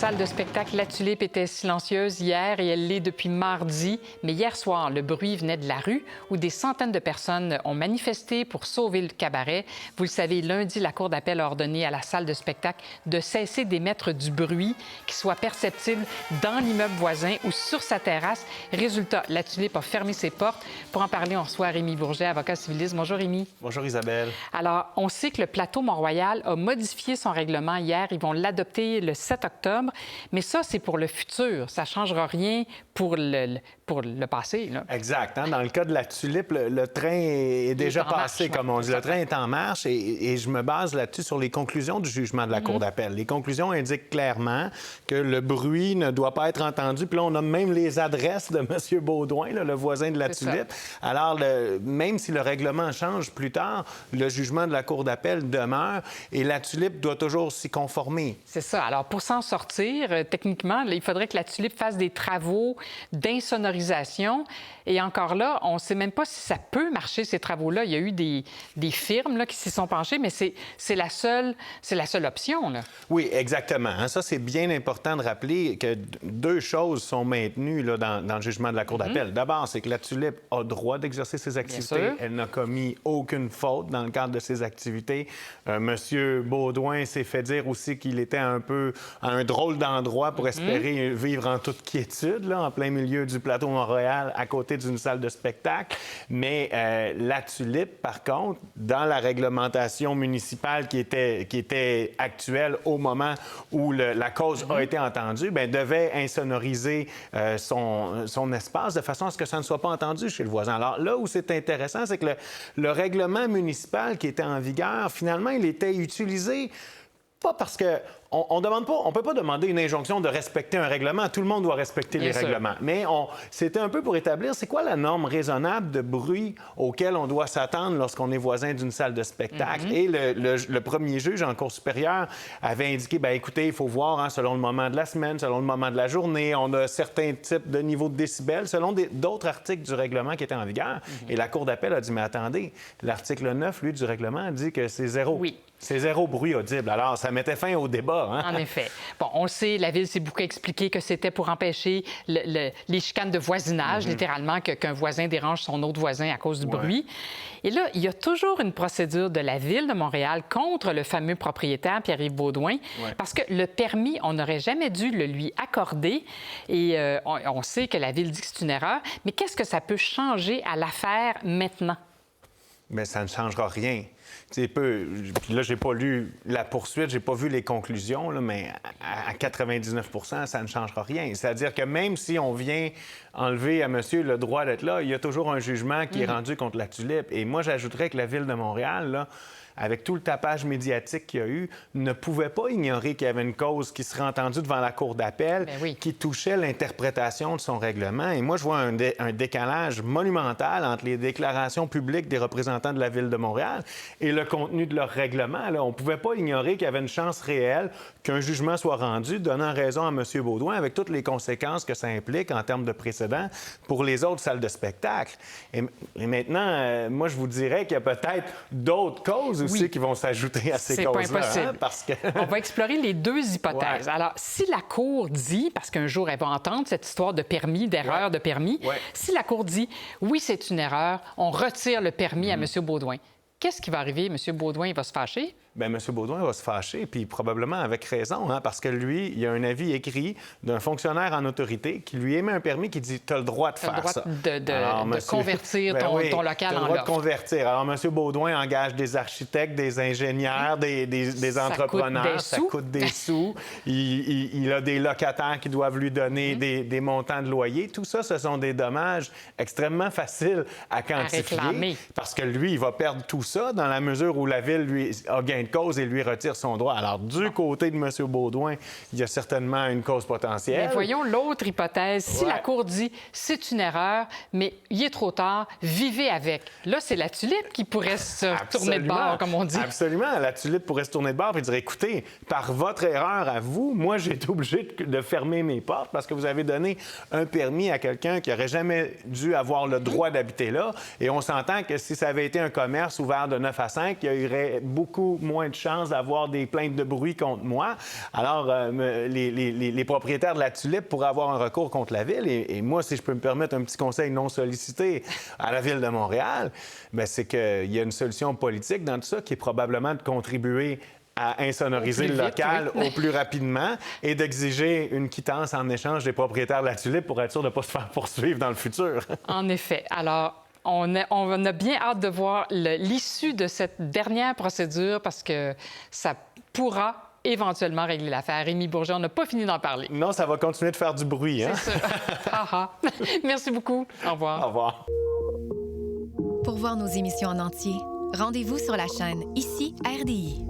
salle de spectacle La Tulipe était silencieuse hier et elle l'est depuis mardi. Mais hier soir, le bruit venait de la rue où des centaines de personnes ont manifesté pour sauver le cabaret. Vous le savez, lundi, la Cour d'appel a ordonné à la salle de spectacle de cesser d'émettre du bruit qui soit perceptible dans l'immeuble voisin ou sur sa terrasse. Résultat, La Tulipe a fermé ses portes. Pour en parler, on reçoit Rémi Bourget, avocat civiliste. Bonjour, Rémi. Bonjour, Isabelle. Alors, on sait que le plateau Mont-Royal a modifié son règlement hier. Ils vont l'adopter le 7 octobre. Mais ça, c'est pour le futur. Ça ne changera rien pour le passé. Là. Exact. Hein? Dans le cas de La Tulipe, le train est déjà passé, marche, comme on dit. Le train est en marche et je me base là-dessus sur les conclusions du jugement de la Cour d'appel. Les conclusions indiquent clairement que le bruit ne doit pas être entendu. Puis là, on a même les adresses de M. Baudouin, là, le voisin de La Tulipe. Alors, même si le règlement change plus tard, le jugement de la Cour d'appel demeure et La Tulipe doit toujours s'y conformer. C'est ça. Alors, pour s'en sortir, techniquement, là, il faudrait que La Tulipe fasse des travaux d'insonorisation. Et encore là, on ne sait même pas si ça peut marcher, ces travaux-là. Il y a eu des firmes là, qui s'y sont penchées, mais c'est la seule option. Là. Oui, exactement. Hein? Ça, c'est bien important de rappeler que deux choses sont maintenues là, dans le jugement de la Cour d'appel. D'abord, c'est que La Tulipe a droit d'exercer ses activités. Elle n'a commis aucune faute dans le cadre de ses activités. Monsieur Baudouin s'est fait dire aussi qu'il était un peu à un drôle d'endroit pour espérer vivre en toute quiétude, là, en plein milieu du plateau Mont-Royal, à côté d'une salle de spectacle. Mais La Tulipe, par contre, dans la réglementation municipale qui était actuelle au moment où la cause a été entendue, bien, devait insonoriser son espace de façon à ce que ça ne soit pas entendu chez le voisin. Alors là où c'est intéressant, c'est que le règlement municipal qui était en vigueur, finalement, il était utilisé pas parce que on peut pas demander une injonction de respecter un règlement. Tout le monde doit respecter les règlements. Mais c'était un peu pour établir c'est quoi la norme raisonnable de bruit auquel on doit s'attendre lorsqu'on est voisin d'une salle de spectacle. Et le premier juge en cour supérieure avait indiqué, bien, écoutez, il faut voir hein, selon le moment de la semaine, selon le moment de la journée, on a certains types de niveaux de décibels selon d'autres articles du règlement qui étaient en vigueur. Et la Cour d'appel a dit, mais attendez, l'article 9, lui, du règlement, dit que c'est zéro. Oui. C'est zéro bruit audible. Alors, ça mettait fin au débat. Hein? En effet. Bon, on le sait, la Ville s'est beaucoup expliqué que c'était pour empêcher les chicanes de voisinage, littéralement, qu'un voisin dérange son autre voisin à cause du bruit. Et là, il y a toujours une procédure de la Ville de Montréal contre le fameux propriétaire, Pierre-Yves Baudouin, parce que le permis, on n'aurait jamais dû le lui accorder. Et on sait que la Ville dit que c'est une erreur. Mais qu'est-ce que ça peut changer à l'affaire maintenant? Mais ça ne changera rien. Puis là, j'ai pas lu la poursuite, j'ai pas vu les conclusions, là, mais à 99 ça ne changera rien. C'est-à-dire que même si on vient enlever à monsieur le droit d'être là, il y a toujours un jugement qui est rendu contre La Tulipe. Et moi, j'ajouterais que la Ville de Montréal, là, avec tout le tapage médiatique qu'il y a eu, ne pouvait pas ignorer qu'il y avait une cause qui serait entendue devant la Cour d'appel qui touchait l'interprétation de son règlement. Et moi, je vois un décalage monumental entre les déclarations publiques des représentants de la Ville de Montréal et le contenu de leur règlement. Là, on ne pouvait pas ignorer qu'il y avait une chance réelle qu'un jugement soit rendu donnant raison à M. Baudouin avec toutes les conséquences que ça implique en termes de précédent pour les autres salles de spectacle. Et maintenant, moi, je vous dirais qu'il y a peut-être d'autres causes aussi qui vont s'ajouter à ces causes-là. C'est pas impossible. Hein, parce que... On va explorer les deux hypothèses. Alors, si la Cour dit, parce qu'un jour, elle va entendre cette histoire de permis, d'erreur de permis, si la Cour dit, oui, c'est une erreur, on retire le permis à M. Baudouin, qu'est-ce qui va arriver? M. Baudouin, il va se fâcher? Bien, M. Baudouin va se fâcher, puis probablement avec raison, hein, parce que lui, il y a un avis écrit d'un fonctionnaire en autorité qui lui émet un permis qui dit « tu as le droit de faire ça ». De convertir ton local en loft. Tu as le droit de convertir. Alors, M. Baudouin engage des architectes, des ingénieurs, des entrepreneurs. Ça coûte des sous. Il a des locataires qui doivent lui donner des montants de loyer. Tout ça, ce sont des dommages extrêmement faciles à quantifier. Parce que lui, il va perdre tout ça dans la mesure où la Ville, lui, a gain de cause et lui retire son droit. Alors, du côté de M. Baudouin, il y a certainement une cause potentielle. Mais voyons l'autre hypothèse. Si la Cour dit c'est une erreur, mais il est trop tard, vivez avec. Là, c'est La Tulipe qui pourrait se tourner de bord, comme on dit. Absolument. La Tulipe pourrait se tourner de bord et dire écoutez, par votre erreur à vous, moi, j'ai été obligé de fermer mes portes parce que vous avez donné un permis à quelqu'un qui n'aurait jamais dû avoir le droit d'habiter là. Et on s'entend que si ça avait été un commerce ouvert de 9 à 5, il y aurait beaucoup moins moins de chances d'avoir des plaintes de bruit contre moi. Alors, les propriétaires de la tulipe pourraient avoir un recours contre la Ville. Et moi, si je peux me permettre un petit conseil non sollicité à la Ville de Montréal, bien, c'est qu'il y a une solution politique dans tout ça qui est probablement de contribuer à insonoriser le local au plus rapidement et d'exiger une quittance en échange des propriétaires de la tulipe pour être sûr de ne pas se faire poursuivre dans le futur. En effet. Alors, on a bien hâte de voir l'issue de cette dernière procédure parce que ça pourra éventuellement régler l'affaire. Rémi Bourget, on n'a pas fini d'en parler. Non, ça va continuer de faire du bruit. Hein? C'est sûr. Merci beaucoup. Au revoir. Au revoir. Pour voir nos émissions en entier, rendez-vous sur la chaîne Ici RDI.